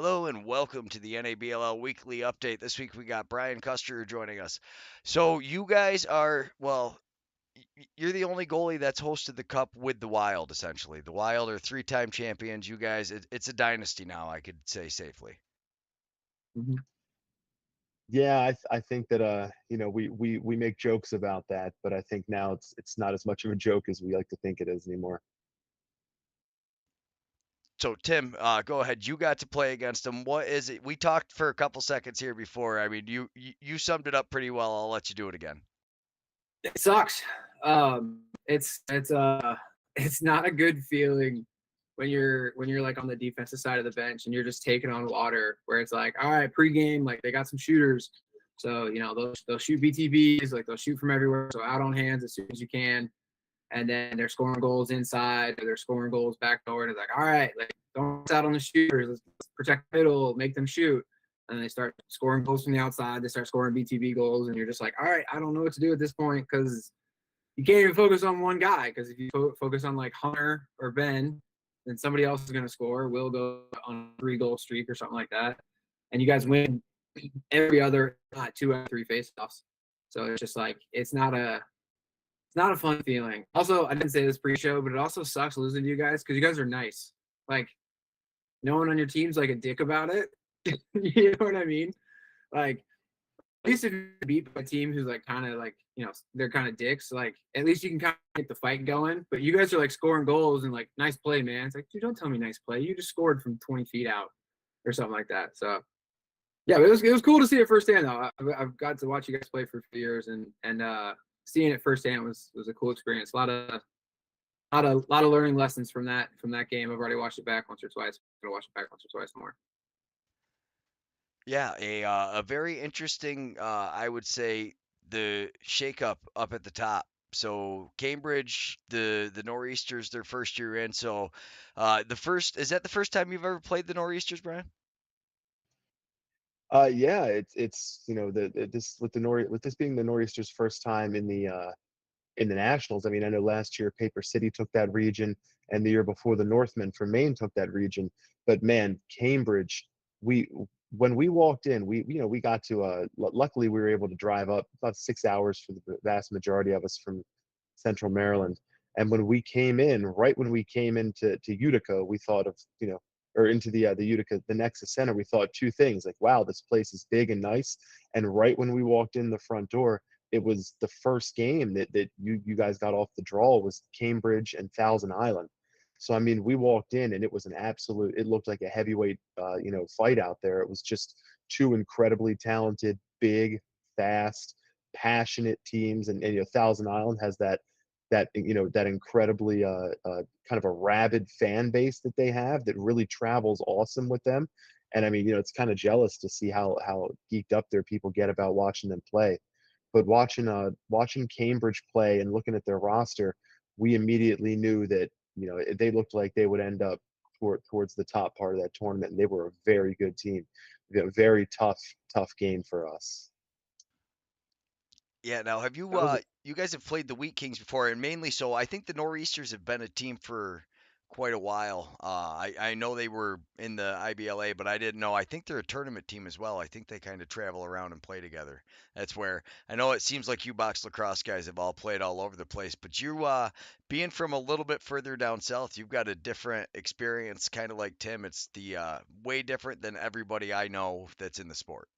Hello and welcome to the NABLL Weekly Update. This week we got Brian Kusterer joining us. So you guys are, well, you're the only goalie that's hosted the Cup with the Wild, essentially. The Wild are three-time champions. You guys, it's a dynasty now, I could say safely. Mhm. Yeah, I think that we make jokes about that, but I think now it's not as much of a joke as we like to think it is anymore. So Tim, go ahead. You got to play against them. What is it? We talked for a couple seconds here before. I mean, you summed it up pretty well. I'll let you do it again. It sucks. It's not a good feeling when you're like on the defensive side of the bench and you're just taking on water. Where it's like, all right, pregame, like they got some shooters, so they'll shoot BTBs, like they'll shoot from everywhere. So out on hands as soon as you can, and then they're scoring goals inside or they're scoring goals backdoor. And it's like, all right, like don't miss out on the shooters. Let's protect the middle, make them shoot. And they start scoring goals from the outside. They start scoring BTB goals, and you're just like, all right, I don't know what to do at this point because you can't even focus on one guy. Because if you focus on like Hunter or Ben, then somebody else is going to score. We'll go on a 3-goal streak or something like that, and you guys win every other 2 out of 3 faceoffs. So it's just like it's not a fun feeling. Also, I didn't say this pre-show, but it also sucks losing to you guys because you guys are nice. Like, no one on your team's like a dick about it. You know what I mean? Like, at least if you're beat by a team who's like kind of like, they're kind of dicks, like at least you can kind of get the fight going. But you guys are like scoring goals and like, nice play, man. It's like, dude, don't tell me nice play. You just scored from 20 feet out or something like that. So yeah, but it was cool to see it firsthand though. I've got to watch you guys play for a few years, and seeing it firsthand was a cool experience. A lot of learning lessons from that game. I've already watched it back once or twice. I'm gonna watch it back once or twice more. Yeah, a very interesting, I would say, the shakeup up at the top. So Cambridge, the Nor'easters, their first year in. So the first is that the first time you've ever played the Nor'easters, Brian? Yeah, it's this with with this being the Nor'easters' first time in the Nationals. I mean, I know last year Paper City took that region, and the year before the Northmen from Maine took that region. But man, Cambridge, we when we walked in, we got to luckily we were able to drive up about 6 hours for the vast majority of us from Central Maryland. And when we came in, right when we came into Utica, we thought of or into the Utica, the Nexus Center, we thought two things like, wow, this place is big and nice. And right when we walked in the front door, it was the first game that you guys got off the draw was Cambridge and Thousand Island. So I mean, we walked in and it was an absolute. It looked like a heavyweight, fight out there. It was just two incredibly talented, big, fast, passionate teams, and Thousand Island has that incredibly kind of a rabid fan base that they have that really travels awesome with them. And I mean, it's kind of jealous to see how geeked up their people get about watching them play. But watching Cambridge play and looking at their roster, we immediately knew that they looked like they would end up towards the top part of that tournament, and they were a very good team. Very tough game for us. Yeah. Now, have you That was you guys have played the Wheat Kings before, and mainly so I think the Nor'easters have been a team for quite a while. I know they were in the IBLA, but I didn't know. I think they're a tournament team as well. I think they kind of travel around and play together. That's where I know it seems like you box lacrosse guys have all played all over the place, but you being from a little bit further down south, you've got a different experience, kind of like Tim. It's the way different than everybody I know that's in the sport.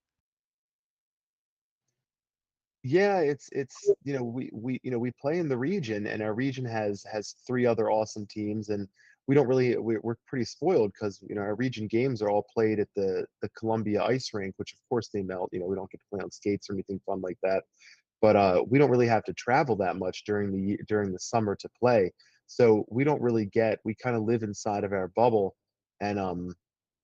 Yeah, it's we play in the region, and our region has three other awesome teams, and we're pretty spoiled because our region games are all played at the Columbia ice rink, which of course they melt. We don't get to play on skates or anything fun like that, but we don't really have to travel that much during the summer to play. So we kind of live inside of our bubble, and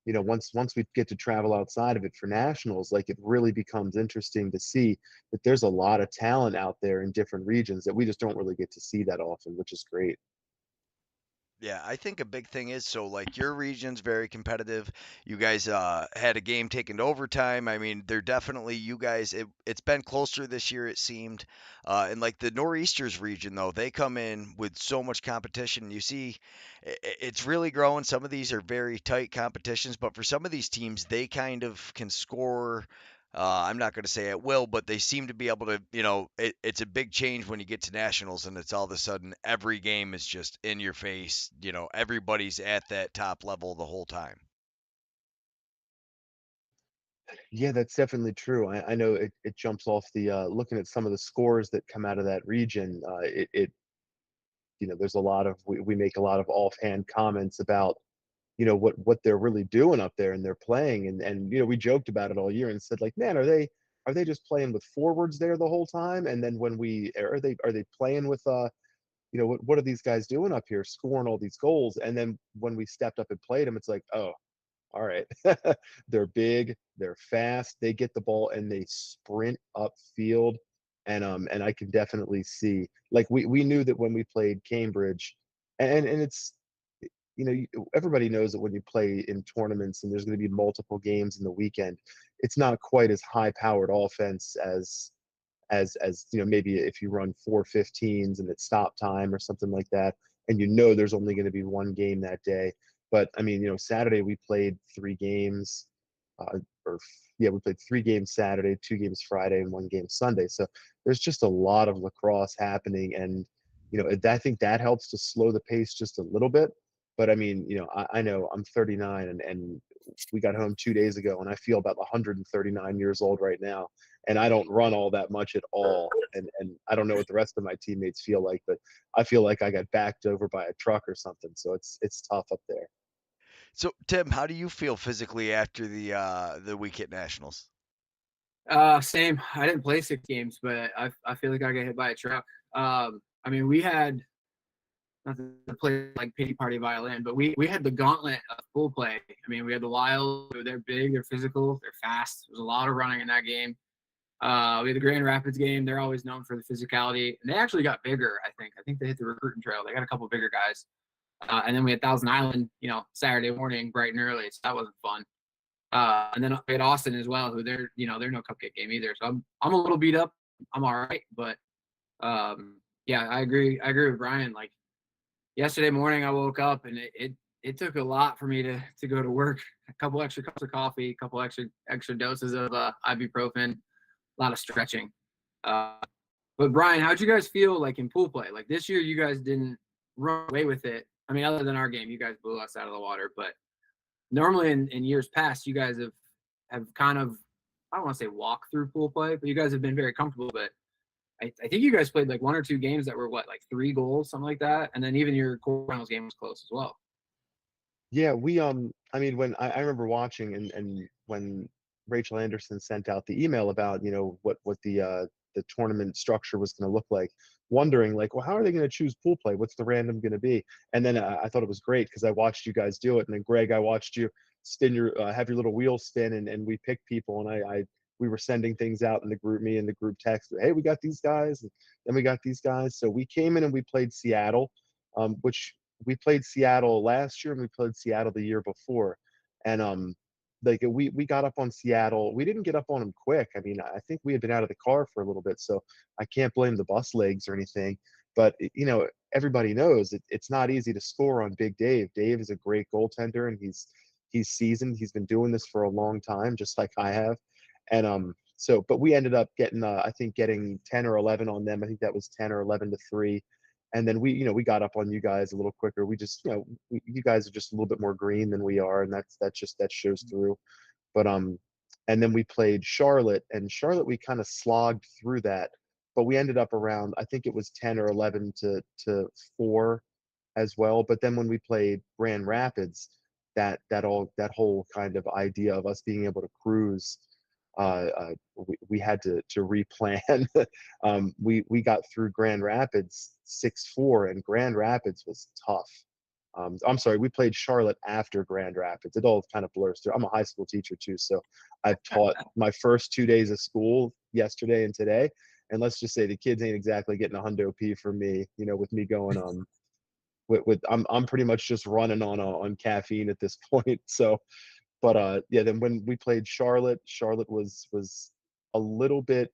once we get to travel outside of it for nationals, like it really becomes interesting to see that there's a lot of talent out there in different regions that we just don't really get to see that often, which is great. Yeah, I think a big thing is so like your region's very competitive. You guys had a game taken to overtime. I mean, they're definitely you guys. It's been closer this year, it seemed. And like the Nor'easters region, though, they come in with so much competition. You see, it's really growing. Some of these are very tight competitions, but for some of these teams, they kind of can score. I'm not going to say it will, but they seem to be able to, it's a big change when you get to nationals and it's all of a sudden every game is just in your face. Everybody's at that top level the whole time. Yeah, that's definitely true. I know it jumps off the looking at some of the scores that come out of that region. There's a lot of we make a lot of offhand comments about what they're really doing up there and they're playing and we joked about it all year and said like, man, are they just playing with forwards there the whole time? And then when we are they playing with what are these guys doing up here scoring all these goals? And then when we stepped up and played them, it's like, oh, all right. They're big, they're fast, they get the ball and they sprint upfield. And I can definitely see, like, we knew that when we played Cambridge, and it's everybody knows that when you play in tournaments and there's going to be multiple games in the weekend, it's not quite as high powered offense as maybe if you run 4:15s and it's stop time or something like that, and there's only going to be one game that day. But I mean, Saturday we played 3 games, or yeah, we played 3 games Saturday, 2 games Friday, and 1 game Sunday. So there's just a lot of lacrosse happening, and I think that helps to slow the pace just a little bit. But I mean, I know I'm 39, and we got home 2 days ago, and I feel about 139 years old right now, and I don't run all that much at all. And I don't know what the rest of my teammates feel like, but I feel like I got backed over by a truck or something. So it's tough up there. So Tim, how do you feel physically after the week at nationals? Same. I didn't play 6 games, but I feel like I got hit by a truck. I mean, we had not to play like pity party violin, but we had the gauntlet of full play. I mean, we had the Wild. They're big, they're physical, they're fast. There's a lot of running in that game. We had the Grand Rapids game. They're always known for the physicality, and they actually got bigger. I think they hit the recruiting trail. They got a couple bigger guys. And then we had Thousand Island, Saturday morning, bright and early. So that wasn't fun. And then we had Austin as well, who they're no cupcake game either. So I'm a little beat up. I'm all right, but yeah, I agree. I agree with Brian. Like yesterday morning, I woke up and it took a lot for me to go to work. A couple extra cups of coffee, a couple extra doses of ibuprofen, a lot of stretching. Uh, but Brian, how'd you guys feel like in pool play? Like this year, you guys didn't run away with it. I mean, other than our game, you guys blew us out of the water. But normally in years past, you guys have kind of, I don't want to say walk through pool play, but you guys have been very comfortable. But I think you guys played like 1 or 2 games that were like 3 goals, something like that, and then even your quarterfinals game was close as well. Yeah, I mean, when I remember watching, and when Rachel Anderson sent out the email about what the tournament structure was going to look like, wondering like, well, how are they going to choose pool play? What's the random going to be? And then I thought it was great because I watched you guys do it, and then Greg, I watched you spin have your little wheel spin, and we picked people, and I we were sending things out in the group, me and the group text, hey, we got these guys, and then we got these guys. So we came in and we played Seattle, which we played Seattle last year and we played Seattle the year before. And like we got up on Seattle. We didn't get up on them quick. I mean, I think we had been out of the car for a little bit, so I can't blame the bus legs or anything. But everybody knows it's not easy to score on Big Dave. Dave is a great goaltender, and he's seasoned. He's been doing this for a long time, just like I have. And but we ended up getting I think getting 10 or 11 on them. I think that was 10 or 11-3. And then we got up on you guys a little quicker. We just you guys are just a little bit more green than we are, and that shows through. But and then we played Charlotte, and Charlotte we kind of slogged through that, but we ended up around, I think it was 10 or 11 to 4 as well. But then when we played Grand Rapids, that whole kind of idea of us being able to cruise, we had to replan. We got through Grand Rapids 6-4, and Grand Rapids was tough. I'm sorry, we played Charlotte after Grand Rapids. It all kind of blurs through. I'm a high school teacher too, so I've taught my first 2 days of school yesterday and today. And let's just say the kids ain't exactly getting a hundo P from me, with me going I'm pretty much just running on caffeine at this point. So, but yeah, then when we played Charlotte, Charlotte was a little bit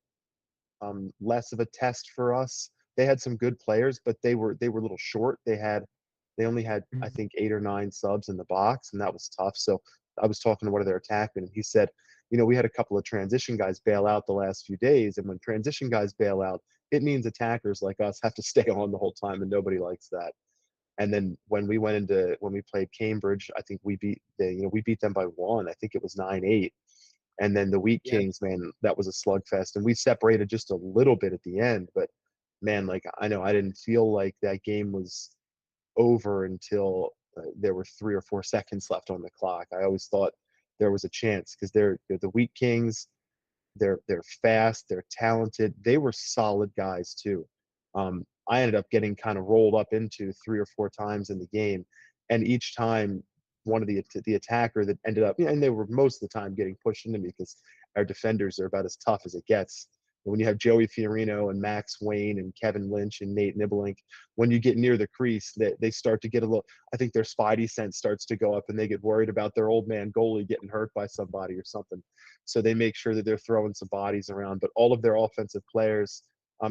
less of a test for us. They had some good players, but they were a little short. They only had, I Mhm. think, 8 or 9 subs in the box, and that was tough. So I was talking to one of their attackmen, and he said, we had a couple of transition guys bail out the last few days, and when transition guys bail out, it means attackers like us have to stay on the whole time, and nobody likes that. And then when we played Cambridge, I think we beat them by one. I think it was 9-8. And then the Wheat Yeah. Kings, man, that was a slugfest. And we separated just a little bit at the end, but man, like I know I didn't feel like that game was over until there were 3 or 4 seconds left on the clock. I always thought there was a chance because they're the Wheat Kings. They're fast, they're talented. They were solid guys too. I ended up getting kind of rolled up into 3 or 4 times in the game, and each time one of the attacker that ended up, and they were most of the time getting pushed into me because our defenders are about as tough as it gets. And when you have Joey Fiorino and Max Wayne and Kevin Lynch and Nate Nibelink, when you get near the crease, they start to get a little. I think their spidey sense starts to go up, and they get worried about their old man goalie getting hurt by somebody or something. So they make sure that they're throwing some bodies around. But all of their offensive players,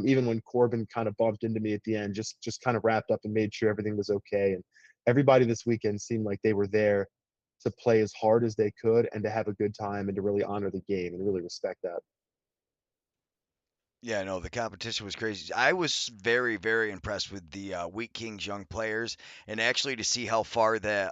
even when Corbin kind of bumped into me at the end, just kind of wrapped up and made sure everything was okay. And everybody this weekend seemed like they were there to play as hard as they could and to have a good time and to really honor the game and really respect that. Yeah, no, the competition was crazy. I was very, very impressed with the Wheat Kings young players, and actually to see how far that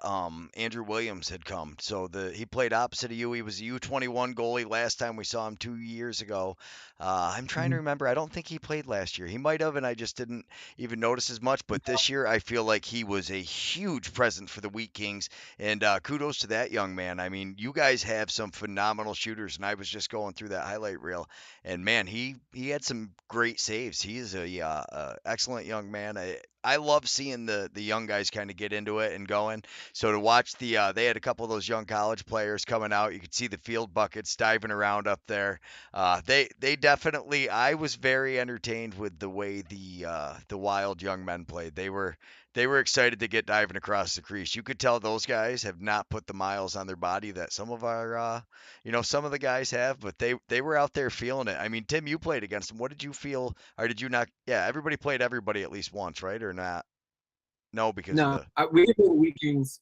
Andrew Williams had come. So he played opposite of you. He was a U21 goalie last time we saw him 2 years ago. I'm trying to Mhm. remember. I don't think he played last year. He might have, and I just didn't even notice as much. But this year, I feel like he was a huge presence for the Wheat Kings, and kudos to that young man. I mean, you guys have some phenomenal shooters, and I was just going through that highlight reel. And man, he had some great saves. He is a excellent young man. I love seeing the young guys kind of get into it and going. So to watch they had a couple of those young college players coming out. You could see the field buckets diving around up there. They definitely. I was very entertained with the way the wild young men played. They were excited to get diving across the crease. You could tell those guys have not put the miles on their body that some of some of the guys have, but they were out there feeling it. I mean, Tim, you played against them. What did you feel, or did you not? Yeah, everybody played everybody at least once, right, or not? No, because of No, the. we did the Wheat Kings.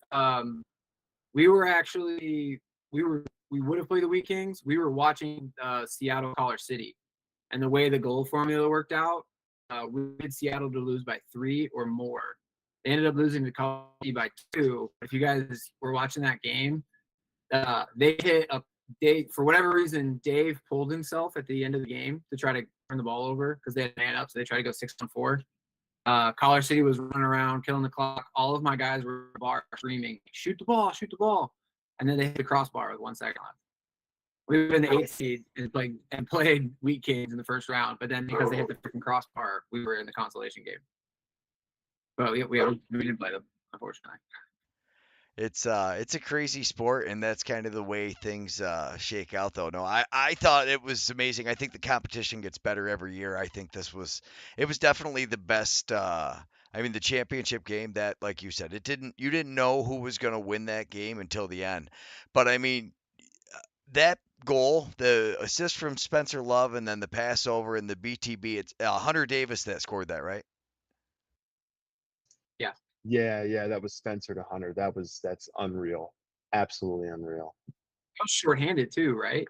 We were actually we would have played the Wheat Kings. We were watching Seattle Collar City, and the way the goal formula worked out, we needed Seattle to lose by 3 or more. They ended up losing to Collar City by 2. If you guys were watching that game, they hit a Dave for whatever reason. Dave pulled himself at the end of the game to try to turn the ball over because they had man up, so they tried to go 6-on-4. Collar City was running around, killing the clock. All of my guys were at the bar screaming, shoot the ball. And then they hit the crossbar with 1 second left. We were in the 8th seed and played Wheat Kings in the first round, but then because they hit the freaking crossbar, we were in the consolation game. But we didn't play them, unfortunately. It's a crazy sport, and that's kind of the way things shake out, though. No, I thought it was amazing. I think the competition gets better every year. I think it was definitely the best. I mean, the championship game that, like you said, you didn't know who was going to win that game until the end. But I mean, that goal, the assist from Spencer Love, and then the pass over and the BTB, it's Hunter Davis that scored that, right? Yeah. Yeah, that was Spencer to Hunter. That's unreal, absolutely unreal. I was shorthanded too, right?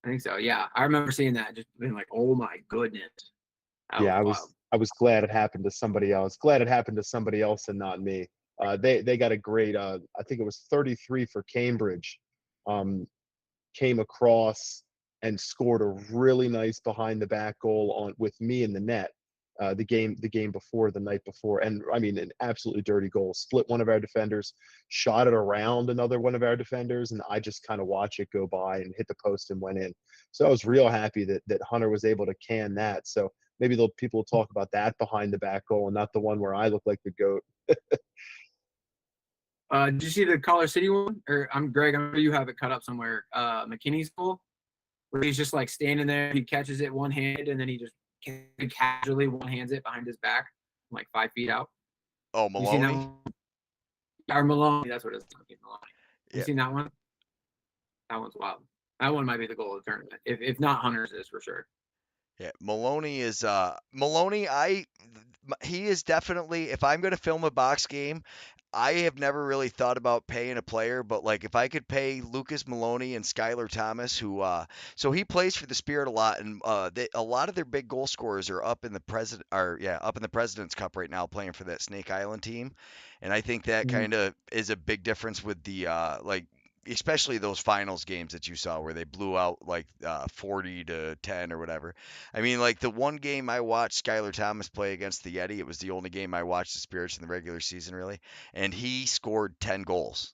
I think so. Yeah. I remember seeing that, just being like, oh my goodness. That Yeah, was I wild. was I was glad it happened to somebody else. Glad it happened to somebody else and not me. They got a great. I think it was 33 for Cambridge. Um, Came across and scored a really nice behind the back goal on with me in the net. The game before, the night before, and I mean an absolutely dirty goal. Split one of our defenders, shot it around another one of our defenders, and I just kind of watch it go by and hit the post and went in. So I was real happy that Hunter was able to can that. So maybe people will talk about that behind the back goal and not the one where I look like the goat. Did you see the Collar City one? Or I'm Greg, I'm sure you have it cut up somewhere. McKinney's goal, where he's just like standing there, he catches it one handed, and then he just casually one hands it behind his back, like 5 feet out. Oh, You seen that Maloney? one? Or Maloney, that's what it is. Maloney. You Yeah. seen that one? That one's wild. That one might be the goal of the tournament. If not, Hunter's is for sure. Yeah, Maloney is Maloney. He is definitely. If I'm going to film a box game, I have never really thought about paying a player, but like if I could pay Lucas Maloney and Skylar Thomas, who so he plays for the Spirit a lot, and a lot of their big goal scorers are up in the up in the President's Cup right now, playing for that Snake Island team, and I think that Mhm. kind of is a big difference with the like especially those finals games that you saw where they blew out like 40-10 or whatever. I mean, like the one game I watched Skylar Thomas play against the Yeti, it was the only game I watched the Spirits in the regular season, really, and he scored 10 goals.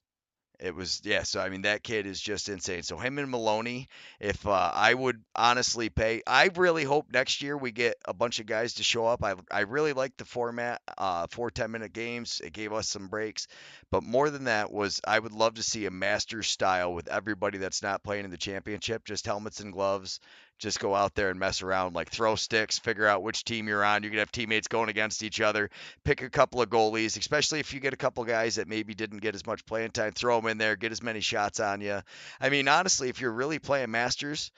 It was, yeah. So I mean, that kid is just insane. So him and Maloney, if I would honestly pay, I really hope next year we get a bunch of guys to show up. I really like the format, 4 10-minute games. It gave us some breaks, but more than that was I would love to see a Masters style with everybody that's not playing in the championship, just helmets and gloves. Just go out there and mess around, like throw sticks, figure out which team you're on. You could have teammates going against each other, pick a couple of goalies, especially if you get a couple guys that maybe didn't get as much playing time, throw them in there, get as many shots on you. I mean, honestly, if you're really playing Masters,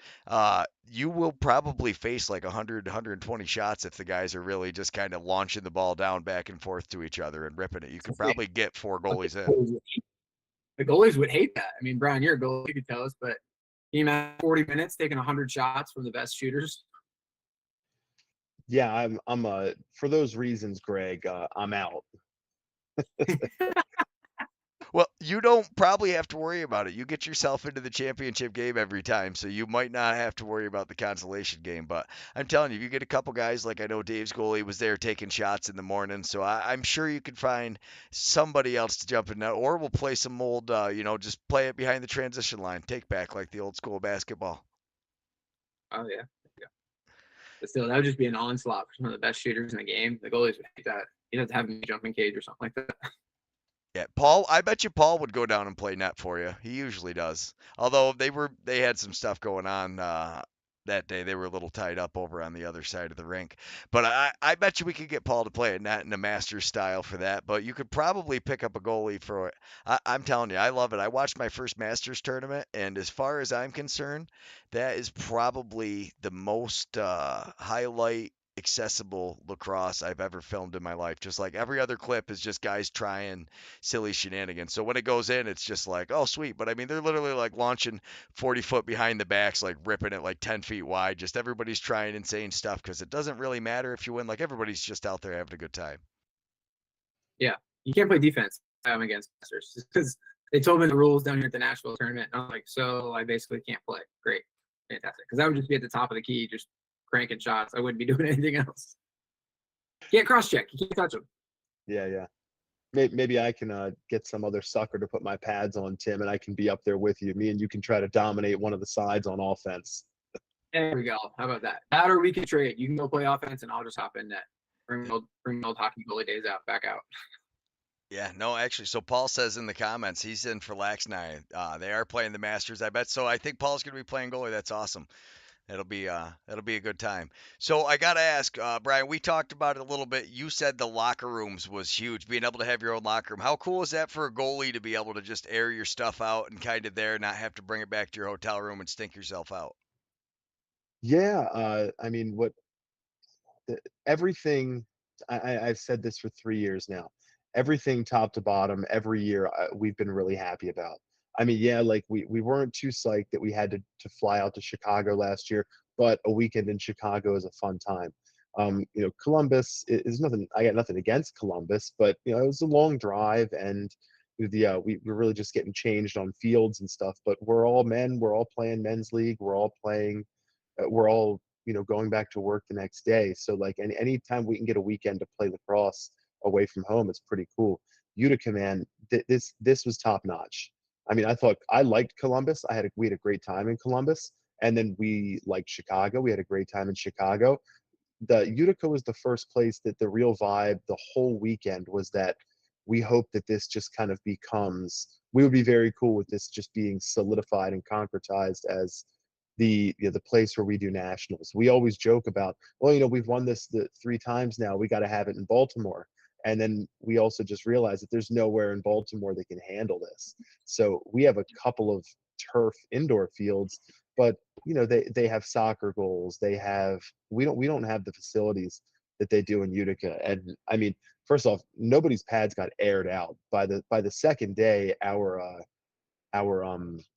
you will probably face like 100, 120 shots if the guys are really just kind of launching the ball down back and forth to each other and ripping it. You could probably get 4 goalies in. The goalies would hate that. I mean, Brian, you're a goalie, you could tell us, but you imagine 40 minutes taking 100 shots from the best shooters. Yeah, I'm for those reasons, Greg, I'm out. Well, you don't probably have to worry about it. You get yourself into the championship game every time, so you might not have to worry about the consolation game. But I'm telling you, you get a couple guys like I know Dave's goalie was there taking shots in the morning, so I'm sure you could find somebody else to jump in that, or we'll play some old, just play it behind the transition line, take back like the old school basketball. Oh yeah. But still, that would just be an onslaught for some of the best shooters in the game. The goalies would hate that. You'd have to have a jumping cage or something like that. Yeah, Paul, I bet you Paul would go down and play net for you. He usually does. Although they had some stuff going on that day. They were a little tied up over on the other side of the rink. But I bet you we could get Paul to play a net in a Masters style for that. But you could probably pick up a goalie for it. I'm telling you, I love it. I watched my first Masters tournament, and as far as I'm concerned, that is probably the most highlight accessible lacrosse I've ever filmed in my life. Just like every other clip is just guys trying silly shenanigans. So when it goes in, it's just like, oh, sweet. But I mean, they're literally like launching 40 foot behind the backs, like ripping it like 10 feet wide. Just everybody's trying insane stuff because it doesn't really matter if you win. Like everybody's just out there having a good time. Yeah, you can't play defense against masters because they told me the rules down here at the Nashville tournament. And I'm like, so I basically can't play. Great, fantastic. Because I would just be at the top of the key, just cranking shots. I wouldn't be doing anything else. Can't cross check. You can't touch them. Yeah. Maybe I can get some other sucker to put my pads on, Tim, and I can be up there with you. Me and you can try to dominate one of the sides on offense. There we go. How about that? That or we can trade. You can go play offense, and I'll just hop in net. Bring old hockey goalie days back out. Yeah, no, actually. So Paul says in the comments he's in for Lax 9. They are playing the Masters, I bet. So I think Paul's going to be playing goalie. That's awesome. That'll be a good time. So I gotta ask, Brian. We talked about it a little bit. You said the locker rooms was huge, being able to have your own locker room. How cool is that for a goalie to be able to just air your stuff out and kind of there, not have to bring it back to your hotel room and stink yourself out? Yeah, I mean, everything. I've said this for 3 years now. Everything top to bottom, every year we've been really happy about. I mean, yeah, like we weren't too psyched that we had to fly out to Chicago last year, but a weekend in Chicago is a fun time. Columbus is nothing. I got nothing against Columbus, but it was a long drive, and we're really just getting changed on fields and stuff. But we're all men. We're all playing men's league. We're all going back to work the next day. So like anytime we can get a weekend to play lacrosse away from home, it's pretty cool. Utica, man, this was top notch. I mean, I liked Columbus. We had a great time in Columbus, and then we liked Chicago. We had a great time in Chicago. The Utica was the first place that the real vibe the whole weekend was that we hope that this just kind of becomes. We would be very cool with this just being solidified and concretized as the place where we do nationals. We always joke about, well, we've won this the 3 times now. We got to have it in Baltimore. And then we also just realized that there's nowhere in Baltimore that can handle this. So we have a couple of turf indoor fields, but they have soccer goals. We don't have the facilities that they do in Utica. And I mean, first off, nobody's pads got aired out. By the second day, our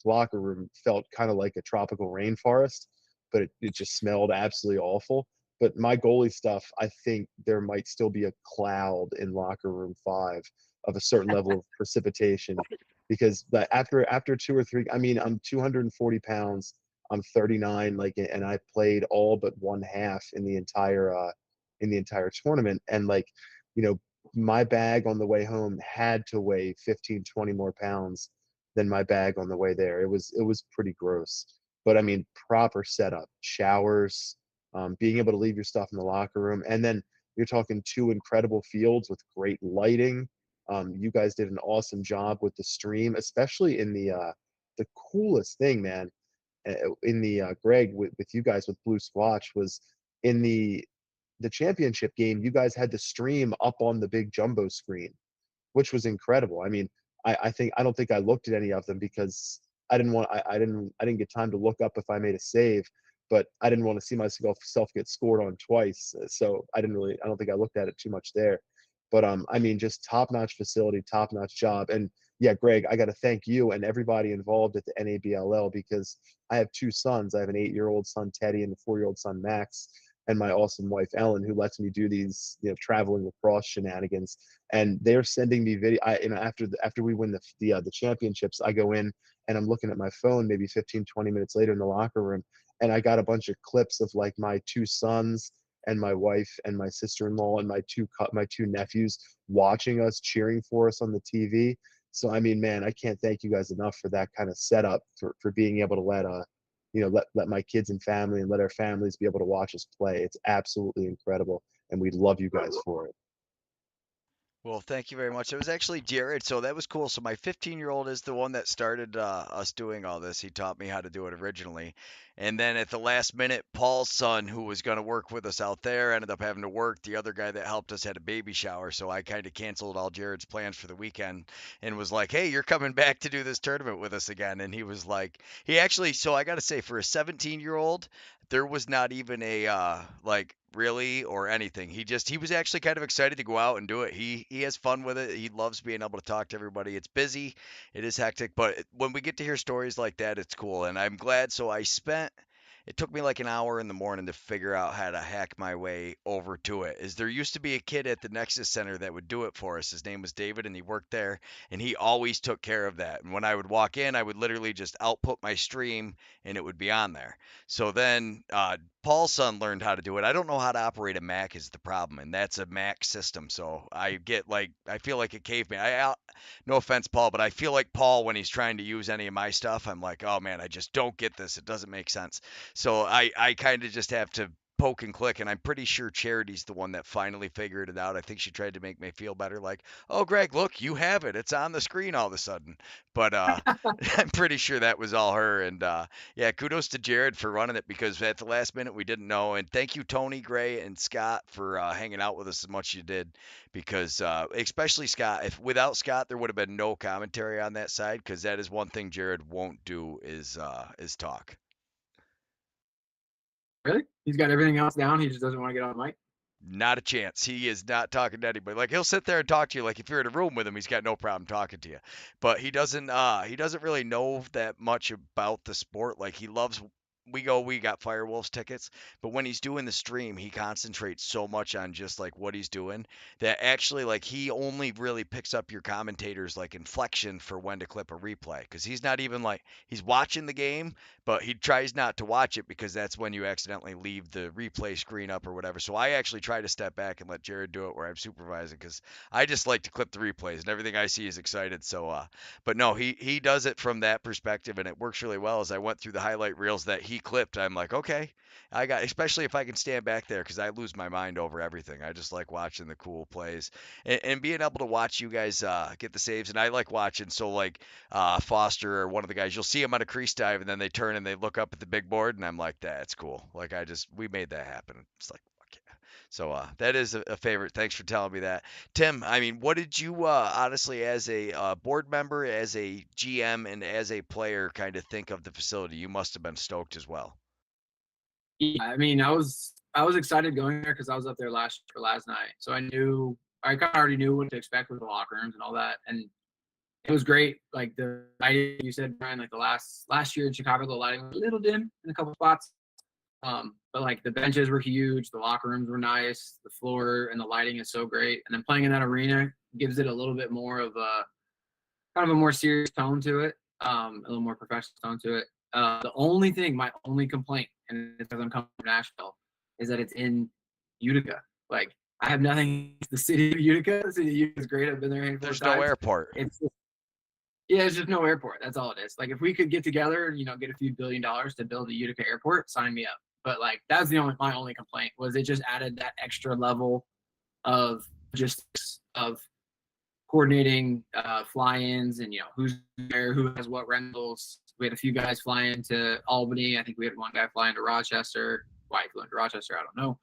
locker room felt kind of like a tropical rainforest, but it just smelled absolutely awful. But my goalie stuff, I think there might still be a cloud in locker room 5 of a certain level of precipitation, because after 2 or 3, I mean, I'm 240 pounds, I'm 39, like, and I played all but one half in the entire tournament, and like, you know, my bag on the way home had to weigh 15, 20 more pounds than my bag on the way there. It was pretty gross. But I mean, proper setup, showers, being able to leave your stuff in the locker room, and then you're talking 2 incredible fields with great lighting. You guys did an awesome job with the stream, especially in the coolest thing, man. In the Greg, with you guys with Blue Squatch, was in the championship game. You guys had the stream up on the big jumbo screen, which was incredible. I mean, I don't think I looked at any of them because I didn't get time to look up if I made a save, but I didn't want to see myself get scored on twice. So I don't think I looked at it too much there. But I mean, just top-notch facility, top-notch job. And yeah, Greg, I got to thank you and everybody involved at the NABLL, because I have 2 sons. I have an 8-year-old son, Teddy, and a 4-year-old son, Max, and my awesome wife, Ellen, who lets me do these, traveling lacrosse shenanigans. And they're sending me video. After we win the championships, I go in and I'm looking at my phone maybe 15, 20 minutes later in the locker room, and I got a bunch of clips of like my 2 sons and my wife and my sister-in-law and my two nephews watching us, cheering for us on the TV. So I mean, man, I can't thank you guys enough for that kind of setup, for being able to let my kids and family and let our families be able to watch us play. It's absolutely incredible, and we love you guys for it. Well, thank you very much. It was actually Jared, so that was cool. So my 15-year-old is the one that started us doing all this. He taught me how to do it originally, and then at the last minute, Paul's son, who was going to work with us out there, ended up having to work. The other guy that helped us had a baby shower, so I kind of canceled all Jared's plans for the weekend and was like, "Hey, you're coming back to do this tournament with us again." And he was like, he actually. So I got to say, for a 17-year-old, there was not even a like really or anything. He was actually kind of excited to go out and do it. He has fun with it. He loves being able to talk to everybody. It's busy, it is hectic, but when we get to hear stories like that, it's cool. And I'm glad. So it took me like an hour in the morning to figure out how to hack my way over to it. Is there used to be a kid at the Nexus Center that would do it for us. His name was David, and he worked there, and he always took care of that. And when I would walk in, I would literally just output my stream, and it would be on there. So then Paul's son learned how to do it. I don't know how to operate a Mac is the problem, and that's a Mac system. So I feel like a caveman. No offense, Paul, but I feel like Paul when he's trying to use any of my stuff. I'm like, oh man, I just don't get this. It doesn't make sense. So I kind of just have to poke and click, and I'm pretty sure Charity's the one that finally figured it out. I think she tried to make me feel better, like, oh Greg, look, you have it. It's on the screen all of a sudden. But I'm pretty sure that was all her. And yeah, kudos to Jared for running it, because at the last minute we didn't know. And thank you, Tony, Gray, and Scott for hanging out with us as much as you did, because especially Scott. If without Scott, there would have been no commentary on that side, because that is one thing Jared won't do is talk. Really? He's got everything else down. He just doesn't want to get on mic. Not a chance. He is not talking to anybody. Like he'll sit there and talk to you. Like if you're in a room with him, he's got no problem talking to you. But he doesn't really know that much about the sport. Like he loves we got Firewolves tickets, but when he's doing the stream, he concentrates so much on just like what he's doing that actually like he only really picks up your commentators like inflection for when to clip a replay, because he's not even like he's watching the game, but he tries not to watch it because that's when you accidentally leave the replay screen up or whatever. So I actually try to step back and let Jared do it where I'm supervising, because I just like to clip the replays and everything I see is excited. So, but no, he does it from that perspective, and it works really well. As I went through the highlight reels that he clipped, I'm like, okay, especially if I can stand back there, because I lose my mind over everything. I just like watching the cool plays and being able to watch you guys get the saves, and I like watching. So like Foster or one of the guys, you'll see him on a crease dive, and then they turn and they look up at the big board, and I'm like, that's cool. Like we made that happen. It's like, fuck yeah. So that is a favorite. Thanks for telling me that, Tim. I mean, what did you honestly, as a board member, as a GM, and as a player, kind of think of the facility? You must have been stoked as well. Yeah, I mean, I was excited going there because I was up there last night, so I kind of already knew what to expect with the locker rooms and all that, and it was great. Like the lighting, you said, Brian, like the last year in Chicago, the lighting was a little dim in a couple spots. But like the benches were huge, the locker rooms were nice, the floor and the lighting is so great. And then playing in that arena gives it a little bit more of a kind of a more serious tone to it, a little more professional tone to it. My only complaint, and it's because I'm coming from Nashville, is that it's in Utica. Like I have nothing against the city of Utica. The city of Utica is great. I've been there a handful of There's no times. airport. Yeah, it's just no airport. That's all it is. Like if we could get together and get a few $1 billion to build a Utica airport, sign me up. But like that's my only complaint was it just added that extra level of just of coordinating fly-ins and who's there, who has what rentals. We had a few guys fly into Albany. I think we had one guy fly into Rochester. Why he flew into Rochester, I don't know.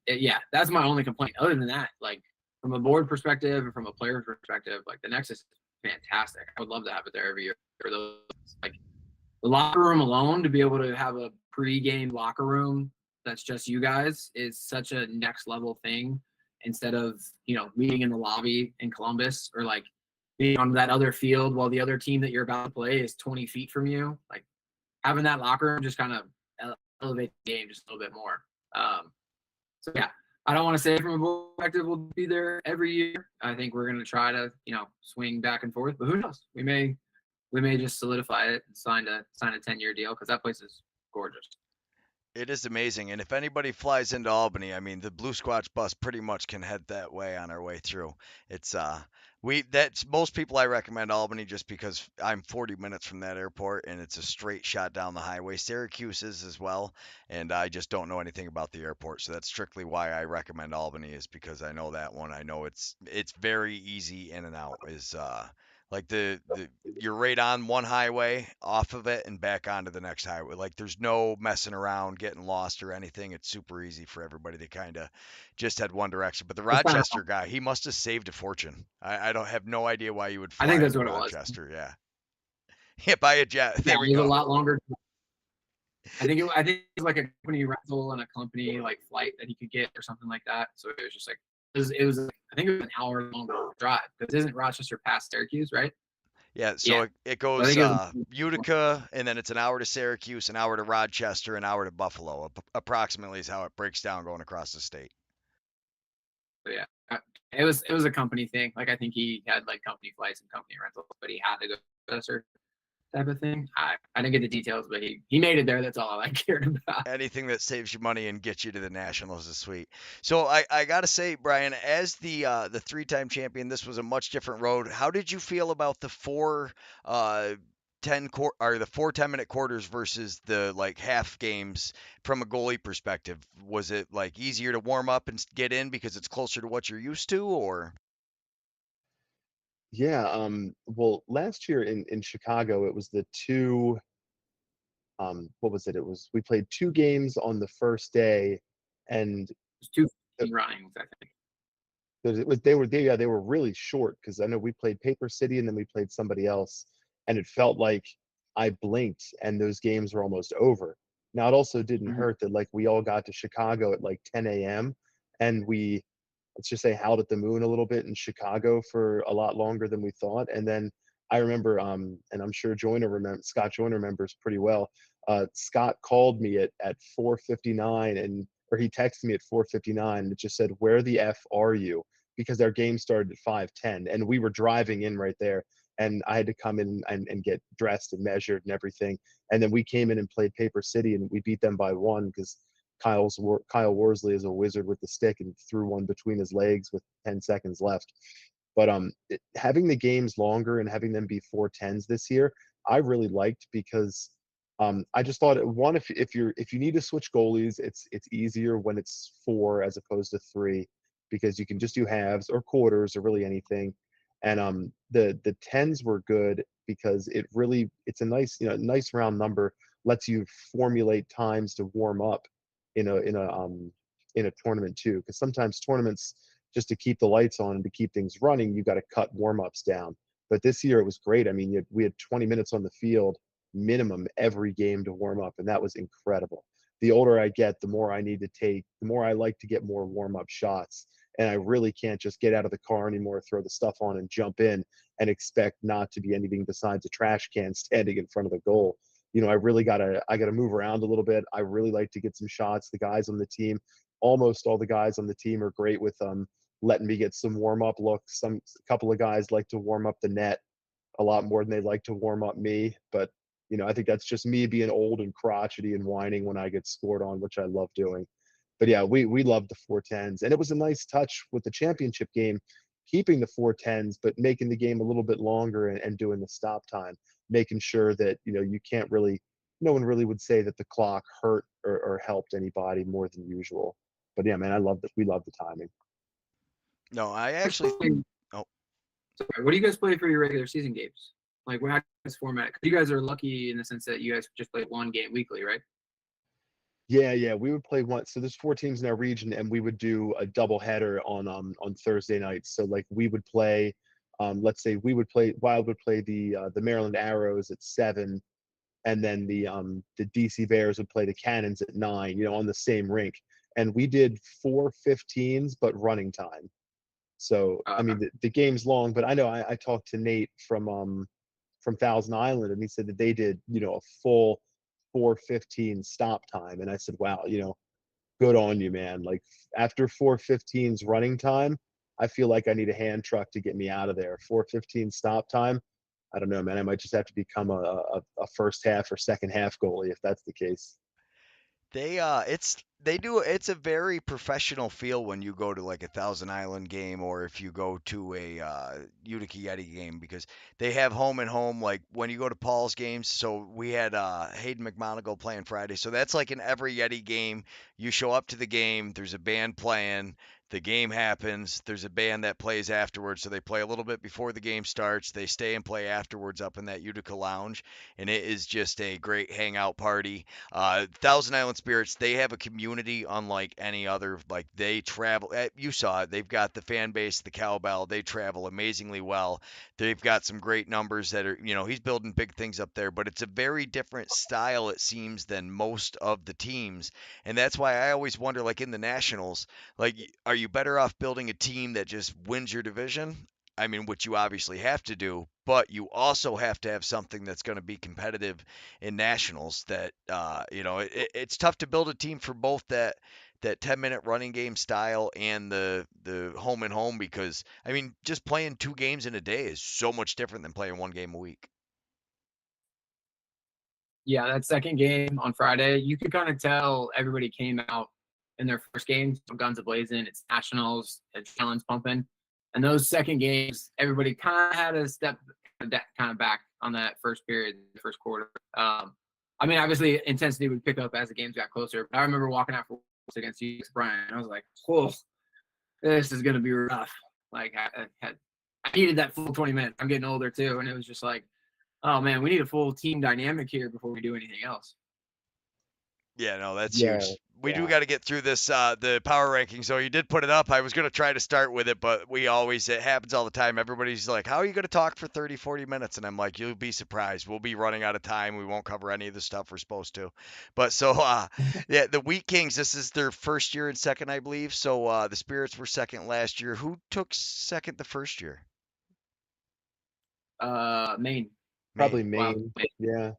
Yeah, that's my only complaint. Other than that, like from a board perspective and from a player perspective, like the Nexus is fantastic. I would love to have it there every year. For those, like the locker room alone, to be able to have a pre-game locker room that's just you guys is such a next level thing. Instead of meeting in the lobby in Columbus or like being on that other field while the other team that you're about to play is 20 feet from you, like having that locker room just kind of elevate the game just a little bit more. So yeah, I don't want to say from a board perspective we'll be there every year. I think we're going to try to swing back and forth, but who knows? We may just solidify it and sign a 10-year deal because that place is gorgeous. It is amazing, and if anybody flies into Albany, I mean, the Blue Squatch bus pretty much can head that way on our way through. It's that's most people I recommend Albany just because I'm 40 minutes from that airport and it's a straight shot down the highway. Syracuse is as well, and I just don't know anything about the airport, so that's strictly why I recommend Albany is because I know that one. I know it's very easy in and out. Is like the you're right on one highway, off of it, and back onto the next highway. Like there's no messing around, getting lost or anything. It's super easy for everybody. They kind of just had one direction. But the That's kind of, Rochester guy, he must have saved a fortune. I don't have no idea why you would I think fly that's into what it was. Rochester. Yeah, yeah, buy a jet. Yeah, There we it was a go. lot longer. I think it was like a company rental and a company like flight that he could get or something like that. So it was just like I think it was an hour long drive because isn't Rochester past Syracuse, right? Yeah, Yeah. so it So I goes think it was Utica, and then it's an hour to Syracuse, an hour to Rochester, an hour to Buffalo. Approximately is how it breaks down going across the state. yeah. It was a company thing. Like I think he had like company flights and company rentals, but he had to go to a certain type of thing. I didn't get the details, but he made it there. That's all I cared about. Anything that saves you money and gets you to the Nationals is sweet. So I gotta say, Brian, as the 3-time champion, this was a much different road. How did you feel about the uh 4 10-minute quarters versus the like half games from a goalie perspective? Was it like easier to warm up and get in because it's closer to what you're used to, or? Yeah, well, last year in Chicago, it was the two, what was it? It was we played two games on the first day, and It's two uh, runnings, I think. it was they were really short because I know we played Paper City and then we played somebody else, and it felt like I blinked and those games were almost over. Now it also didn't Mm-hmm. hurt that like we all got to Chicago at like 10 a.m. and we, let's just say, howled at the moon a little bit in Chicago for a lot longer than we thought. And then I remember, and I'm sure Scott Joyner remembers pretty well. Scott called me at 4:59 and or he texted me at 4:59 and it just said, "Where the f are you?" Because our game started at 5:10 and we were driving in right there. And I had to come in and get dressed and measured and everything. And then we came in and played Paper City and we beat them by one because Kyle Worsley is a wizard with the stick and threw one between his legs with 10 seconds left. But having the games longer and having them be 4:10s this year, I really liked because I just thought one, if you need to switch goalies, it's easier when it's four as opposed to three because you can just do halves or quarters or really anything. And the tens were good because it's a nice nice round number, lets you formulate times to warm up in a in a tournament too, because sometimes tournaments, just to keep the lights on and to keep things running, you got to cut warm-ups down. But this year it was great. I mean, we had 20 minutes on the field minimum every game to warm up, and that was incredible. The older I get, the more I need to take, the more I like to get more warm-up shots. And I really can't just get out of the car anymore, throw the stuff on, and jump in and expect not to be anything besides a trash can standing in front of the goal. You know, I gotta move around a little bit. I really like to get some shots. The guys on the team, almost all the guys on the team are great with letting me get some warm up looks. A couple of guys like to warm up the net a lot more than they like to warm up me. But you know, I think that's just me being old and crotchety and whining when I get scored on, which I love doing. But yeah, we love the 410s, and it was a nice touch with the championship game, keeping the 410s, but making the game a little bit longer and doing the stop time, making sure that you can't really, no one really would say that the clock hurt or helped anybody more than usual. But yeah, man, I love that. We love the timing. No, I actually. Sorry, Oh, what do you guys play for your regular season games? Like, how this format? 'Cause you guys are lucky in the sense that you guys just play one game weekly, right? Yeah, we would play one. So there's 4 teams in our region, and we would do a double header on Thursday nights. So like we would play, let's say Wild would play the Maryland Arrows at 7, and then the DC Bears would play the Cannons at 9. You know, on the same rink, and we did 4 15s, but running time. So I Okay. mean the game's long, but I know I talked to Nate from Thousand Island, and he said that they did a full 4:15 stop time, and I said, wow, good on you, man. Like after 4:15's running time, I feel like I need a hand truck to get me out of there. 4:15 stop time. I don't know, man. I might just have to become a first half or second half goalie if that's the case. It's a very professional feel when you go to like a Thousand Island game or if you go to a Utica Yeti game because they have home and home. Like when you go to Paul's games, so we had Hayden McMonagle playing Friday, so that's like in every Yeti game. You show up to the game, there's a band playing. The game happens. There's a band that plays afterwards, so they play a little bit before the game starts. They stay and play afterwards up in that Utica lounge, and it is just a great hangout party. Thousand Island Spirits, they have a community unlike any other. Like they travel, you saw it. They've got the fan base, the cowbell. They travel amazingly well. They've got some great numbers that are, he's building big things up there. But it's a very different style, it seems, than most of the teams, and that's why I always wonder, like in the Nationals, like are you better off building a team that just wins your division? I mean, which you obviously have to do, but you also have to have something that's going to be competitive in nationals that it's tough to build a team for both that 10-minute running game style and the home and home because I mean just playing 2 games in a day is so much different than playing 1 game a week. Yeah, that second game on Friday, you could kind of tell everybody came out in their first games, guns a blazing. It's nationals, adrenaline's pumping, and those second games, everybody kind of had a step kind of back on that first period, the first quarter. I mean, obviously, intensity would pick up as the games got closer. But I remember walking out against you, Brian, and I was like, "Whoa, this is gonna be rough." Like, I needed that full 20 minutes. I'm getting older too, and it was just like, oh man, we need a full team dynamic here before we do anything else. Yeah, no, that's Yeah, huge. We do yeah. got to get through this the power ranking. So you did put it up. I was going to try to start with it, but it happens all the time. Everybody's like, "How are you going to talk for 30, 40 minutes?" And I'm like, "You'll be surprised. We'll be running out of time. We won't cover any of the stuff we're supposed to." But so yeah, the Wheat Kings, this is their first year in second, I believe. So the Spirits were second last year. Who took second the first year? Maine. Probably Maine. Wow. Maine. Yeah.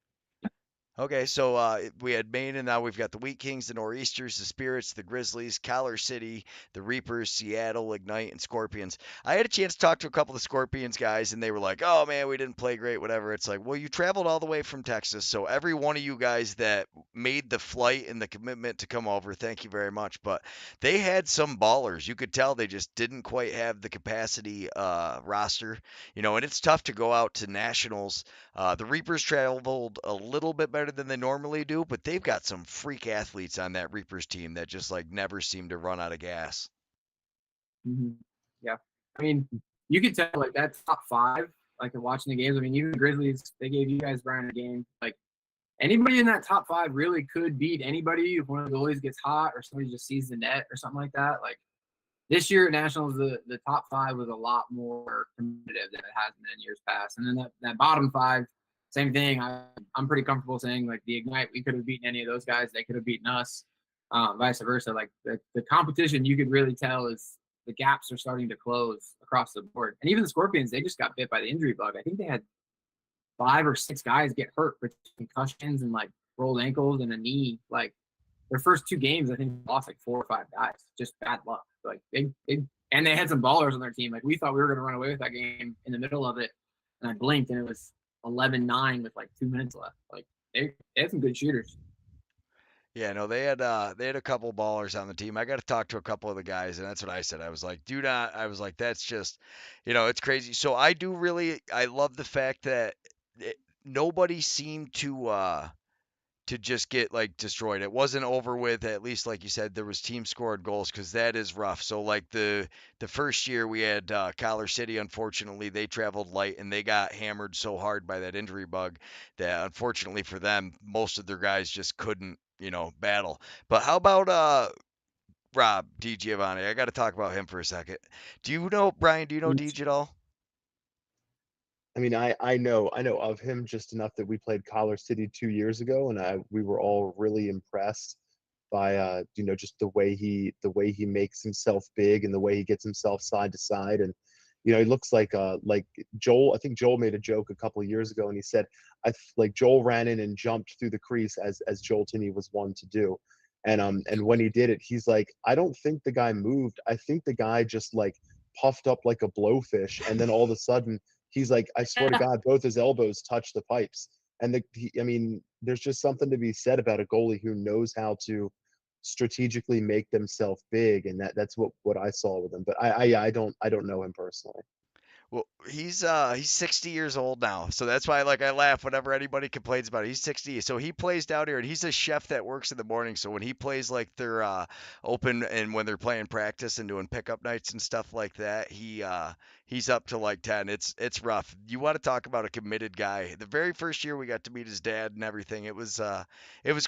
Okay, so we had Maine, and now we've got the Wheat Kings, the Nor'easters, the Spirits, the Grizzlies, Collar City, the Reapers, Seattle, Ignite, and Scorpions. I had a chance to talk to a couple of the Scorpions guys, and they were like, "Oh man, we didn't play great, whatever." It's like, well, you traveled all the way from Texas, so every one of you guys that made the flight and the commitment to come over, thank you very much. But they had some ballers. You could tell they just didn't quite have the capacity roster, and it's tough to go out to nationals. The Reapers traveled a little bit better than they normally do, but they've got some freak athletes on that Reapers team that just like never seem to run out of gas. Mm-hmm. Yeah. I mean, you could tell like that's top five, like in watching the games. I mean, even the Grizzlies, they gave you guys Brian a game. Like anybody in that top 5 really could beat anybody if one of the goalies gets hot or somebody just sees the net or something like that. Like this year at Nationals, the top 5 was a lot more competitive than it has been in years past. And then that bottom 5, same thing. I'm pretty comfortable saying like the Ignite, we could have beaten any of those guys. They could have beaten us, vice versa. Like the competition, you could really tell is the gaps are starting to close across the board. And even the Scorpions, they just got bit by the injury bug. I think they had 5 or 6 guys get hurt with concussions and like rolled ankles and a knee. Like their first 2 games, I think they lost like 4 or 5 guys. Just bad luck. Like they and they had some ballers on their team. Like we thought we were going to run away with that game in the middle of it, and I blinked and it was 11-9 with like 2 minutes left. Like they had some good shooters. Yeah, no, they had a couple ballers on the team. I got to talk to a couple of the guys, and that's what I said. I was like, do not. I was like, that's just, it's crazy. So I love the fact that nobody seemed to just get like destroyed. It wasn't over with. At least, like you said, there was team scored goals because that is rough. So like the first year we had Collar City. Unfortunately, they traveled light and they got hammered so hard by that injury bug that unfortunately for them, most of their guys just couldn't battle. But how about Rob DiGiovanni? I got to talk about him for a second. Do you know Brian? Do you know Deej at all? I mean, I know of him just enough that we played Collar City 2 years ago, and we were all really impressed by just the way he makes himself big and the way he gets himself side to side. And he looks like Joel. I think Joel made a joke a couple of years ago, and he said, like Joel ran in and jumped through the crease as Joel Tinney was one to do. And when he did it, he's like, I don't think the guy moved. I think the guy just like puffed up like a blowfish, and then all of a sudden he's like, I swear to God, both his elbows touch the pipes. And I mean, there's just something to be said about a goalie who knows how to strategically make themselves big, and that's what I saw with him. But I don't know him personally. Well, he's 60 years old now, so that's why like I laugh whenever anybody complains about it. He's 60, so he plays down here, and he's a chef that works in the morning. So when he plays like they're open and when they're playing practice and doing pickup nights and stuff like that, he's up to like 10. It's rough. You want to talk about a committed guy? The very first year we got to meet his dad and everything. It was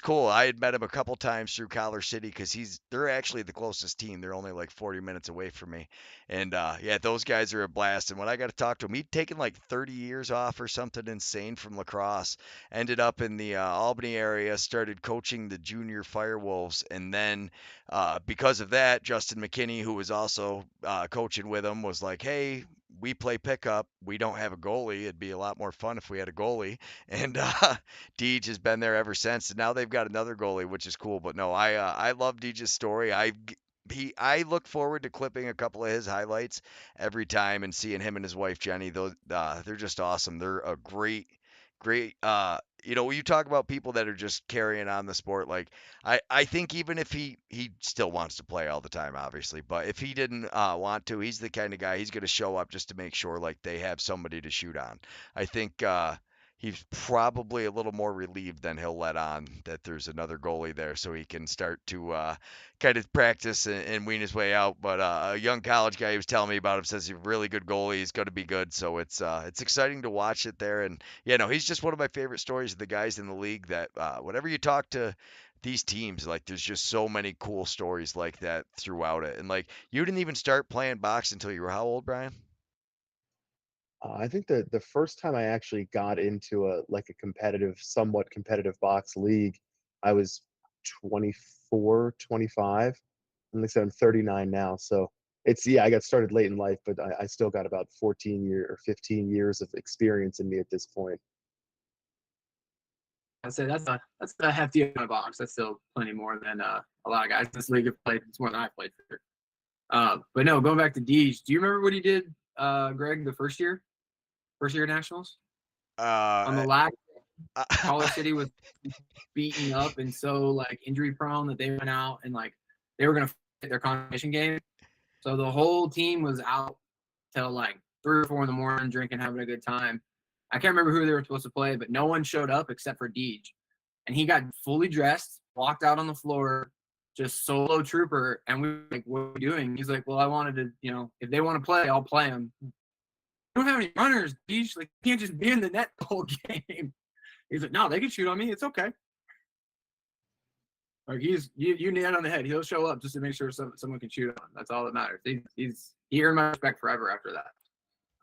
cool. I had met him a couple times through Collar City because they're actually the closest team. They're only like 40 minutes away from me. And yeah, those guys are a blast. And when I got to talk to him, he'd taken like 30 years off or something insane from lacrosse, ended up in the Albany area, started coaching the junior Firewolves. And then because of that, Justin McKinney, who was also coaching with him, was like, hey, we play pickup. We don't have a goalie. It'd be a lot more fun if we had a goalie. And Deej has been there ever since. And now they've got another goalie, which is cool. But no, I love Deej's story. I look forward to clipping a couple of his highlights every time and seeing him and his wife Jenny. Those they're just awesome. They're a great. You talk about people that are just carrying on the sport. Like I think even if he still wants to play all the time, obviously, but if he didn't want to, he's the kind of guy he's going to show up just to make sure like they have somebody to shoot on. I think. He's probably a little more relieved than he'll let on that there's another goalie there, so he can start to kind of practice and wean his way out. But a young college guy who was telling me about him says he's a really good goalie. He's going to be good, so it's exciting to watch it there. And yeah, no, he's just one of my favorite stories of the guys in the league. That whenever you talk to these teams, like there's just so many cool stories like that throughout it. And like you didn't even start playing box until you were how old, Brian? I think the first time I actually got into a competitive, somewhat competitive box league, I was 24, 25. And like I said, I'm 39 now. So I got started late in life, but I still got about 15 years of experience in me at this point. I say that's a hefty amount of box. That's still plenty more than a lot of guys in this league have played. It's more than I played for. But no, going back to Deej, do you remember what he did, Greg, the first year nationals on the Uh, lag? Collar I, City was beaten up and so like injury prone that they went out and like they were gonna fit their competition game. So the whole team was out till like 3 or 4 in the morning, drinking, having a good time. I can't remember who they were supposed to play, but no one showed up except for Deej. And he got fully dressed, walked out on the floor, just solo trooper. And we were like, what are you doing? He's like, well, I wanted to, if they want to play, I'll play them. We don't have any runners, Deej. Like, you can't just be in the net the whole game. He's like, no, they can shoot on me. It's okay. Like you nail on the head. He'll show up just to make sure someone can shoot on. That's all that matters. He earned my respect forever after that.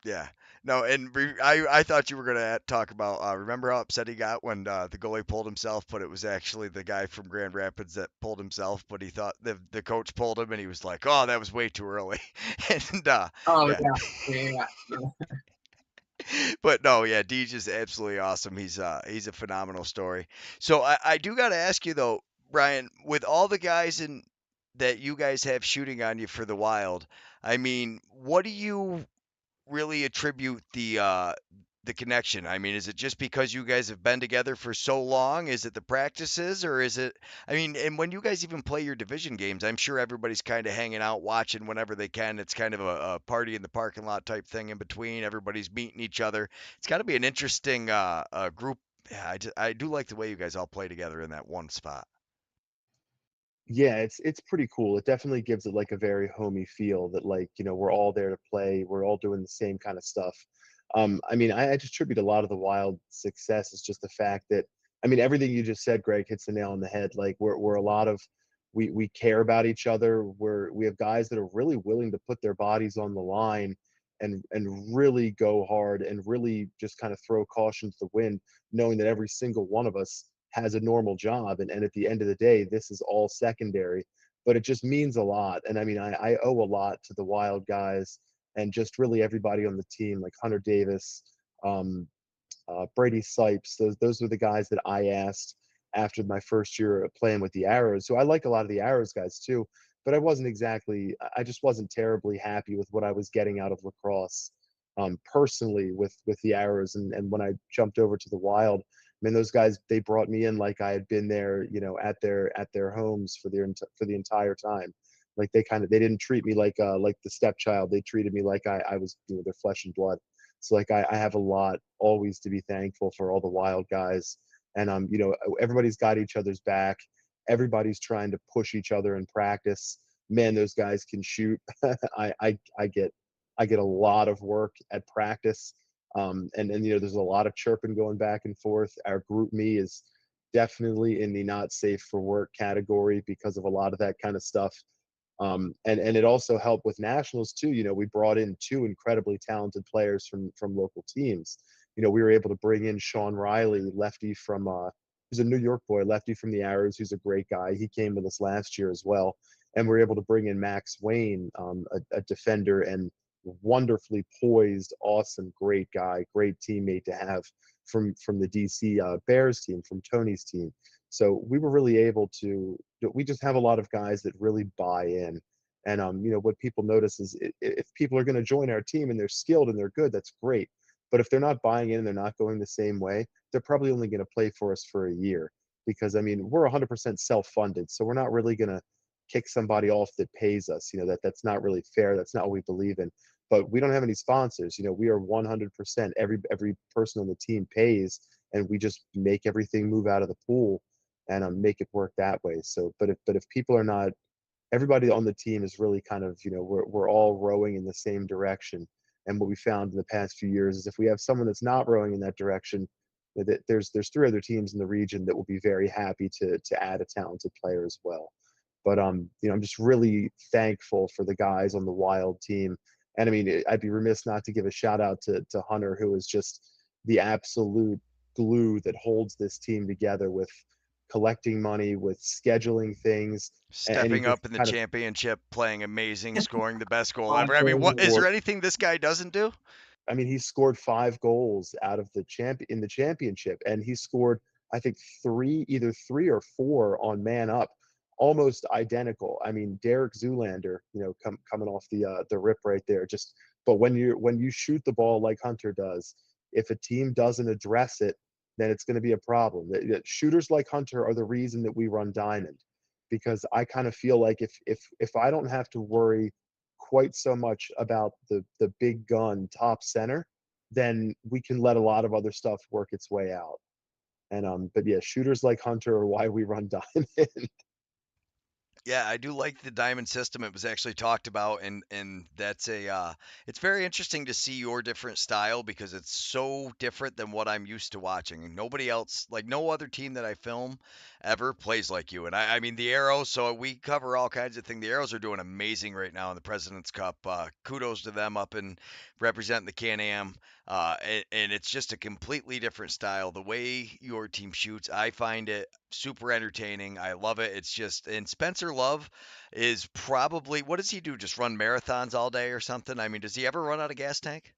Yeah. No, and I thought you were gonna talk about remember how upset he got when the goalie pulled himself, but it was actually the guy from Grand Rapids that pulled himself, but he thought the coach pulled him, and he was like, "Oh, that was way too early," and Oh yeah. yeah. But no, yeah, Deej is absolutely awesome. He's a phenomenal story. So I do got to ask you though, Brian, with all the guys in that you guys have shooting on you for the Wild, I mean, what do you really attribute the connection? I mean, is it just because you guys have been together for so long? Is it the practices, or is it? I mean, and when you guys even play your division games, I'm sure everybody's kind of hanging out, watching whenever they can. It's kind of a party in the parking lot type thing in between. Everybody's meeting each other. It's got to be an interesting group. Yeah, I do like the way you guys all play together in that one spot. Yeah, it's pretty cool. It definitely gives it like a very homey feel that like, we're all there to play. We're all doing the same kind of stuff. I mean, I just attribute a lot of the Wild success is just the fact that I mean, everything you just said, Greg, hits the nail on the head. Like we're a lot of we care about each other. We have guys that are really willing to put their bodies on the line and really go hard and really just kind of throw caution to the wind, knowing that every single one of us has a normal job. And at the end of the day, this is all secondary, but it just means a lot. And I mean, I owe a lot to the Wild guys and just really everybody on the team, like Hunter Davis, um, Brady Sipes. Those were the guys that I asked after my first year of playing with the Arrows. So I like a lot of the Arrows guys too, but I just wasn't terribly happy with what I was getting out of lacrosse personally with the Arrows. And when I jumped over to the Wild, I mean, those guys, they brought me in like I had been there, at their homes for the entire time. Like they didn't treat me like the stepchild. They treated me like I was, their flesh and blood. So like I have a lot always to be thankful for all the Wild guys. And everybody's got each other's back. Everybody's trying to push each other in practice. Man, those guys can shoot. I get a lot of work at practice. And there's a lot of chirping going back and forth. Our group me is definitely in the not safe for work category because of a lot of that kind of stuff. And it also helped with nationals too. We brought in two incredibly talented players from local teams. We were able to bring in Sean Riley, lefty from who's a New York boy, lefty from the Arrows, who's a great guy. He came with us last year as well, and we are able to bring in Max Wayne, a defender and wonderfully poised, awesome, great guy, great teammate to have from the DC Bears team, from Tony's team. So we were really able to. We just have a lot of guys that really buy in, and what people notice is if people are going to join our team and they're skilled and they're good, that's great. But if they're not buying in and they're not going the same way, they're probably only going to play for us for a year because I mean we're 100% self-funded, so we're not really going to kick somebody off that pays us. That's not really fair. That's not what we believe in. But we don't have any sponsors. We are 100%. Every person on the team pays, and we just make everything move out of the pool and make it work that way. So, but if people are not, everybody on the team is really kind of, we're all rowing in the same direction. And what we found in the past few years is if we have someone that's not rowing in that direction, that there's three other teams in the region that will be very happy to add a talented player as well. But I'm just really thankful for the guys on the Wild team. And I mean, I'd be remiss not to give a shout out to Hunter, who is just the absolute glue that holds this team together with collecting money, with scheduling things, and he Stepping just up in the kind of championship, playing amazing, scoring the best goal ever. I mean, what is scored. there anything this guy doesn't do? I mean, he scored 5 goals out of in the championship, and he scored, I think, either three or four on man up, almost identical. I mean, Derek Zoolander, coming off the rip right there. Just, but when you shoot the ball like Hunter does, if a team doesn't address it, then it's going to be a problem. Shooters like Hunter are the reason that we run diamond, because I kind of feel like if I don't have to worry quite so much about the big gun top center, then we can let a lot of other stuff work its way out. And but yeah, shooters like Hunter are why we run diamond. Yeah, I do like the diamond system. It was actually talked about, and that's it's very interesting to see your different style because it's so different than what I'm used to watching. And nobody else, like no other team that I film ever plays like you. And I mean the Arrows, so we cover all kinds of things. The Arrows are doing amazing right now in the President's Cup. Kudos to them up and representing the Can-Am. And it's just a completely different style. The way your team shoots, I find it super entertaining. I love it. It's just, and Spencer Love is probably, what does he do? Just run marathons all day or something? I mean, does he ever run out of gas tank?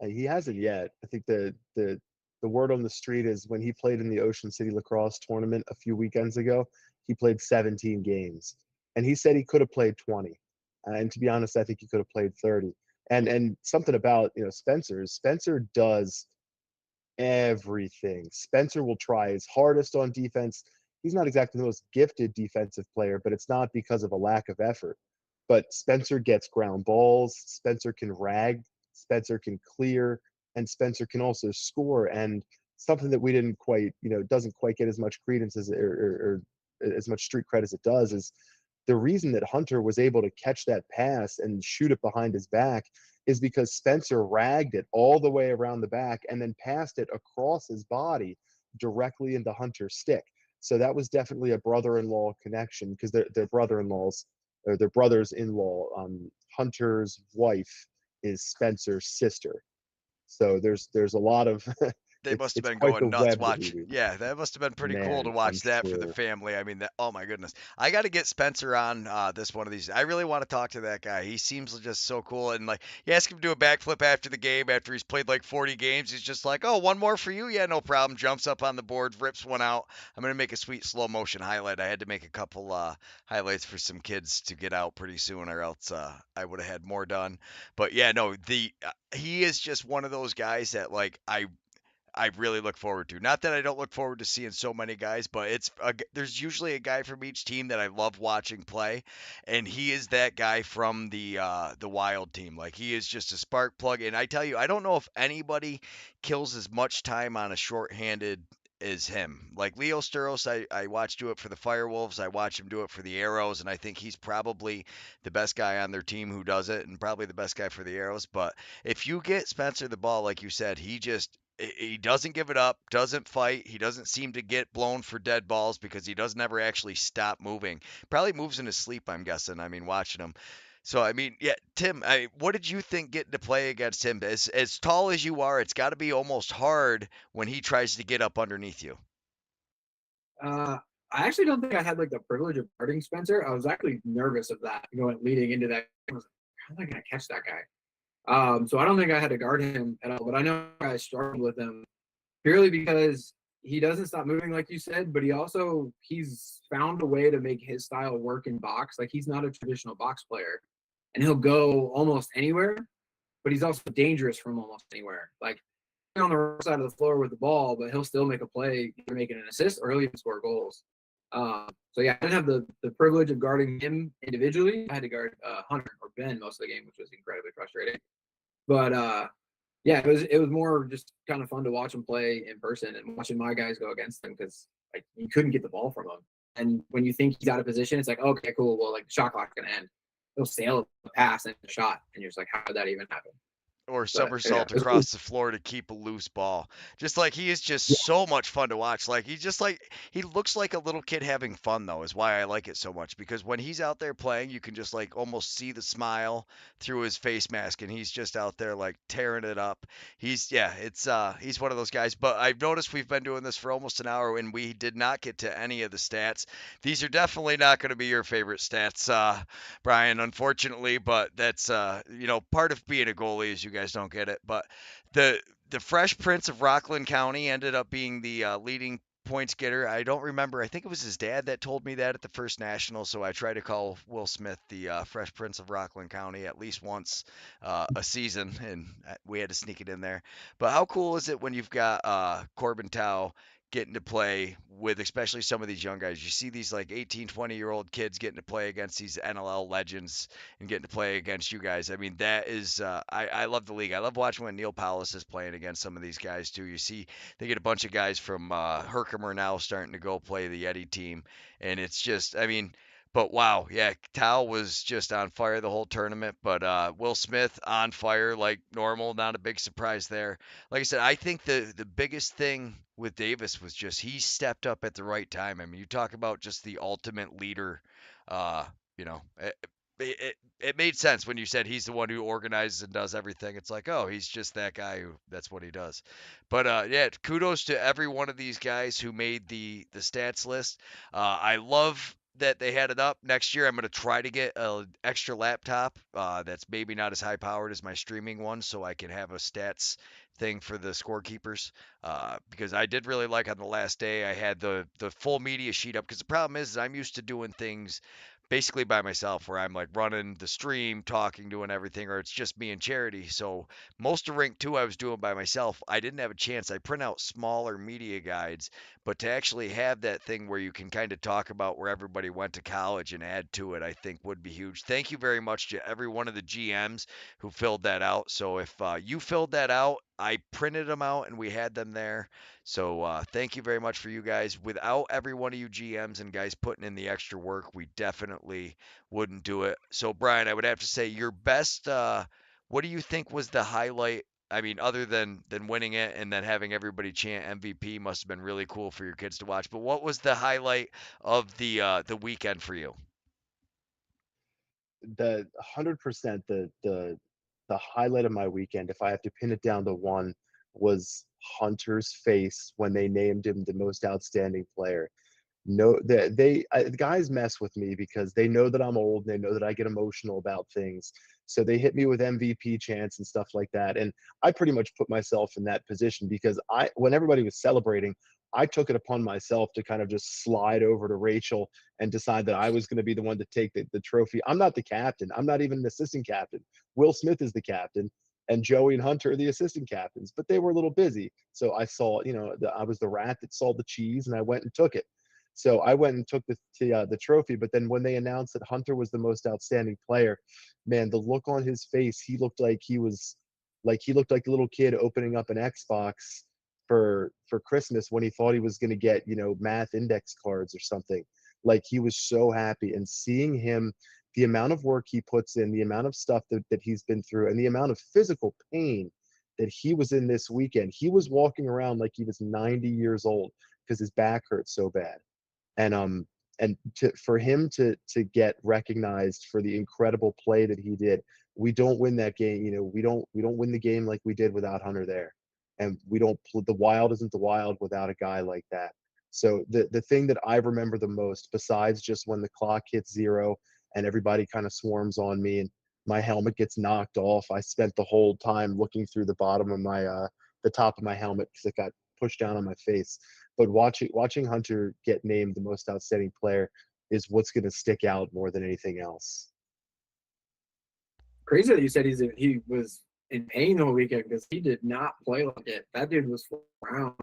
He hasn't yet. I think the word on the street is when he played in the Ocean City Lacrosse tournament a few weekends ago, he played 17 games, and he said he could have played 20. And to be honest, I think he could have played 30. And something about Spencer does everything. Spencer will try his hardest on defense. He's not exactly the most gifted defensive player, but it's not because of a lack of effort. But Spencer gets ground balls. Spencer can rag. Spencer can clear, and Spencer can also score. And something that we didn't quite, doesn't quite get as much credence or as much street credit as it does is the reason that Hunter was able to catch that pass and shoot it behind his back is because Spencer ragged it all the way around the back and then passed it across his body directly into Hunter's stick. So that was definitely a brother-in-law connection because they're brother-in-laws or their brothers-in-law. Hunter's wife is Spencer's sister. So there's a lot of They it's must have it's been quite the going nuts web that we watching. weave. Yeah, that must have been pretty cool to Man, I'm watch that for the sure. family. I mean, that, oh my goodness. I got to get Spencer on this one of these. I really want to talk to that guy. He seems just so cool. And like, you ask him to do a backflip after the game, after he's played like 40 games. He's just like, oh, one more for you? Yeah, no problem. Jumps up on the board, rips one out. I'm going to make a sweet slow motion highlight. I had to make a couple highlights for some kids to get out pretty soon, or else I would have had more done. But yeah, no, he is just one of those guys that like I really look forward to. Not that I don't look forward to seeing so many guys, but there's usually a guy from each team that I love watching play, and he is that guy from the Wild team. Like he is just a spark plug, and I tell you, I don't know if anybody kills as much time on a shorthanded as him. Like Leo Sturos, I watch do it for the Firewolves. I watch him do it for the Arrows, and I think he's probably the best guy on their team who does it, and probably the best guy for the Arrows. But if you get Spencer the ball, like you said, he doesn't give it up, doesn't fight. He doesn't seem to get blown for dead balls because he doesn't ever actually stop moving. Probably moves in his sleep, I'm guessing. I mean, watching him. So I mean, yeah, Tim, what did you think getting to play against him? As tall as you are, it's got to be almost hard when he tries to get up underneath you. Uh, I actually don't think I had like the privilege of guarding Spencer. I was actually nervous of that leading into that. I was like, how am I going to catch that guy? So I don't think I had to guard him at all, but I know I struggled with him purely because he doesn't stop moving, like you said, but he's found a way to make his style work in box. Like he's not a traditional box player, and he'll go almost anywhere, but he's also dangerous from almost anywhere. Like on the right side of the floor with the ball, but he'll still make a play, either making an assist or he'll even score goals. So yeah, I didn't have the privilege of guarding him individually. I had to guard Hunter or Ben most of the game, which was incredibly frustrating. But yeah, it was more just kind of fun to watch him play in person and watching my guys go against him because like you couldn't get the ball from him. And when you think he's out of position, it's like, okay, cool. Well, like the shot clock's gonna end. He'll sail the pass and the shot, and you're just like, how did that even happen? Or But yeah, somersault across the floor to keep a loose ball. Just like he is just Yeah, so much fun to watch. Like he looks like a little kid having fun though, is why I like it so much because when he's out there playing, you can just like almost see the smile through his face mask and he's just out there like tearing it up. He's one of those guys, but I've noticed we've been doing this for almost an hour and we did not get to any of the stats. These are definitely not going to be your favorite stats, Brian, unfortunately, but that's part of being a goalie is you guys don't get it. But the the Fresh Prince of Rockland County ended up being the leading points getter. I don't remember. I think it was his dad that told me that at the first national. So I try to call Will Smith the Fresh Prince of Rockland County at least once a season, and we had to sneak it in there. But how cool is it when you've got Corbin Tao getting to play with especially some of these young guys? You see these like 18, 20-year-old kids getting to play against these NLL legends and getting to play against you guys. I mean, that is, I love the league. I love watching when Neil Powlis is playing against some of these guys too. You see, they get a bunch of guys from Herkimer now starting to go play the Yeti team, and it's just, I mean, But wow, yeah, Tao was just on fire the whole tournament. But Will Smith on fire like normal, not a big surprise there. Like I said, I think the biggest thing with Davis was just he stepped up at the right time. I mean, you talk about just the ultimate leader. Uh, you know, it made sense when you said he's the one who organizes and does everything. It's like, oh, he's just that guy who that's what he does. But yeah, kudos to every one of these guys who made the stats list. I love that they had it up. Next year, I'm going to try to get an extra laptop that's maybe not as high powered as my streaming one, so I can have a stats thing for the scorekeepers. Because I did really like on the last day, I had the full media sheet up. Because the problem is I'm used to doing things basically by myself, where I'm like running the stream, talking, doing everything, or it's just me and Charity. So most of Rink 2 I was doing by myself. I didn't have a chance. I print out smaller media guides, but to actually have that thing where you can kind of talk about where everybody went to college and add to it, I think would be huge. Thank you very much to every one of the GMs who filled that out. So if you filled that out, I printed them out and we had them there. So thank you very much for you guys. Without every one of you GMs and guys putting in the extra work, we definitely wouldn't do it. So Brian, I would have to say your best. What do you think was the highlight? I mean, other than winning it and then having everybody chant MVP must have been really cool for your kids to watch. But what was the highlight of the weekend for you? The 100%, the highlight of my weekend, if I have to pin it down to one, was Hunter's face when they named him the most outstanding player. No, the guys mess with me because they know that I'm old and they know that I get emotional about things. So they hit me with MVP chants and stuff like that. And I pretty much put myself in that position because when everybody was celebrating, I took it upon myself to kind of just slide over to Rachel and decide that I was going to be the one to take the trophy. I'm not the captain. I'm not even an assistant captain. Will Smith is the captain and Joey and Hunter are the assistant captains, but they were a little busy. So I saw, I was the rat that saw the cheese and I went and took it. So I went and took the trophy. But then when they announced that Hunter was the most outstanding player, man, the look on his face, he looked like a little kid opening up an Xbox for Christmas when he thought he was going to get math index cards or something. Like he was so happy, and seeing him, the amount of work he puts in, the amount of stuff that he's been through, and the amount of physical pain that he was in this weekend. He was walking around like he was 90 years old because his back hurt so bad. And for him to get recognized for the incredible play that he did. We don't win that game. We don't win the game like we did without Hunter there, and we don't. The Wild isn't the Wild without a guy like that. So the thing that I remember the most, besides just when the clock hits zero and everybody kind of swarms on me and my helmet gets knocked off, I spent the whole time looking through the bottom of the top of my helmet because it got pushed down on my face. But watching Hunter get named the most outstanding player is what's going to stick out more than anything else. Crazy that you said he was in pain the whole weekend because he did not play like it. That dude was around.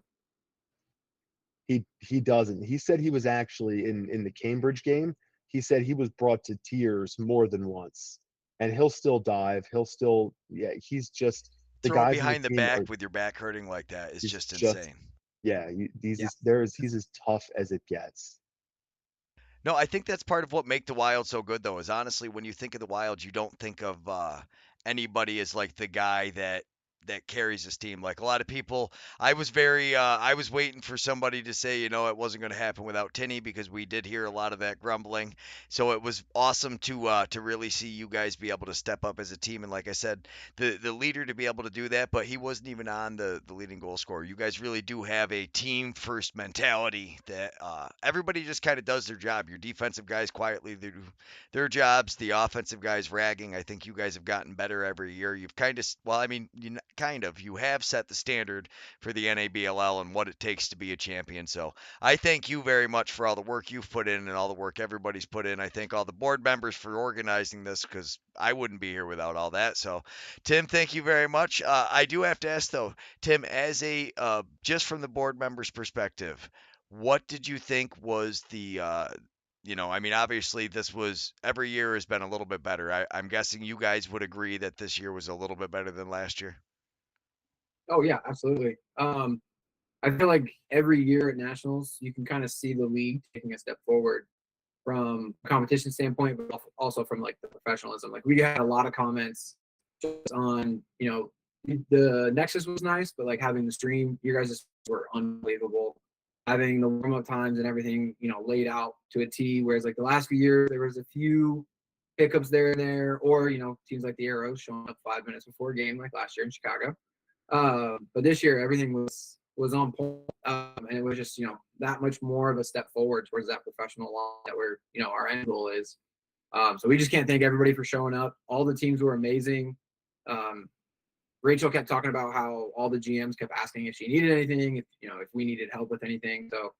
He doesn't. He said he was actually in the Cambridge game. He said he was brought to tears more than once, and he'll still dive. He'll still He's just the Throwing guys in the behind the team are. back with your back hurting like that is He's just just insane. yeah. Yeah. He's as tough as it gets. No, I think that's part of what make the Wild so good, though. Is honestly, when you think of the Wild, you don't think of anybody as like the guy that carries his team. Like a lot of people, I was waiting for somebody to say, it wasn't going to happen without Tinny because we did hear a lot of that grumbling. So it was awesome to really see you guys be able to step up as a team. And like I said, the leader to be able to do that, but he wasn't even on the leading goal scorer. You guys really do have a team first mentality that everybody just kind of does their job. Your defensive guys quietly do their jobs. The offensive guys ragging. I think you guys have gotten better every year. You've kind of, well, I mean, you have set the standard for the NABLL and what it takes to be a champion. So I thank you very much for all the work you've put in and all the work everybody's put in. I thank all the board members for organizing this because I wouldn't be here without all that. So, Tim, thank you very much. I do have to ask though, Tim, as a just from the board members' perspective, what did you think was I mean, obviously, this was every year has been a little bit better. I'm guessing you guys would agree that this year was a little bit better than last year. Oh yeah, absolutely. I feel like every year at nationals, you can kind of see the league taking a step forward. from a competition standpoint, but also from like the professionalism. Like we had a lot of comments just on, you know, the Nexus was nice, but like having the stream, you guys were unbelievable. Having the warm up times and everything, you know, laid out to a T. Whereas like the last few years, there was a few hiccups there and there, or you know, teams like the Arrows showing up 5 minutes before a game, like last year in Chicago. But this year, everything was on point, and it was just, you know, that much more of a step forward towards that professional line that we're, you know, our end goal is. So we just can't thank everybody for showing up. All the teams were amazing. Um, Rachel kept talking about how all the GMs kept asking if she needed anything, if, you know, if we needed help with anything. So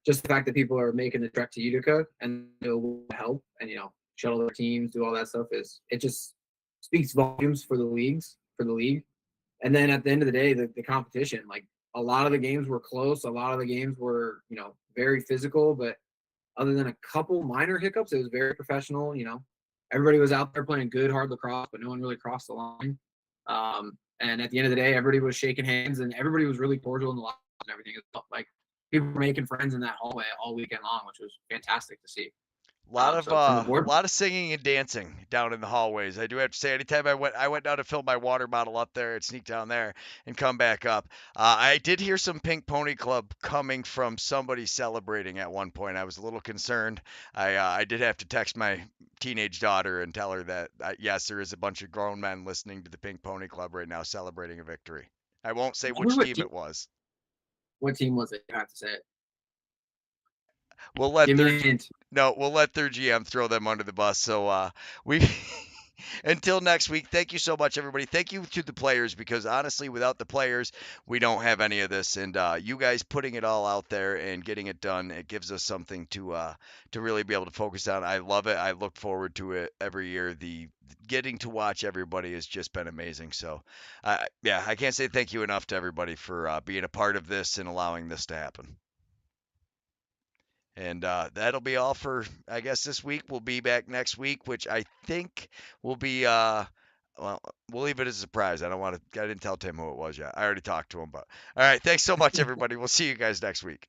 just the fact that people are making the trek to Utica and they'll help and, you know, shuttle their teams, do all that stuff it just speaks volumes for the league. And then at the end of the day, the competition, like a lot of the games were close. A lot of the games were, you know, very physical, but other than a couple minor hiccups, it was very professional. You know, everybody was out there playing good hard lacrosse, but no one really crossed the line. And at the end of the day, everybody was shaking hands and everybody was really cordial in the locker and everything. It felt like people were making friends in that hallway all weekend long, which was fantastic to see. So from the board, Lot of singing and dancing down in the hallways. I do have to say, anytime I went down to fill my water bottle up there and sneak down there and come back up. I did hear some Pink Pony Club coming from somebody celebrating at one point. I was a little concerned. I did have to text my teenage daughter and tell her that yes, there is a bunch of grown men listening to the Pink Pony Club right now celebrating a victory. I won't say which team it was. What team was it? You have to say it. We'll let Give me their a hint. No, we'll let their GM throw them under the bus. So we until next week. Thank you so much, everybody. Thank you to the players because honestly, without the players, we don't have any of this. And you guys putting it all out there and getting it done, it gives us something to really be able to focus on. I love it. I look forward to it every year. The getting to watch everybody has just been amazing. So yeah, I can't say thank you enough to everybody for being a part of this and allowing this to happen. And that'll be all for, I guess, this week. We'll be back next week, which I think will be, well, we'll leave it as a surprise. I didn't tell Tim who it was yet. I already talked to him, but all right. Thanks so much, everybody. We'll see you guys next week.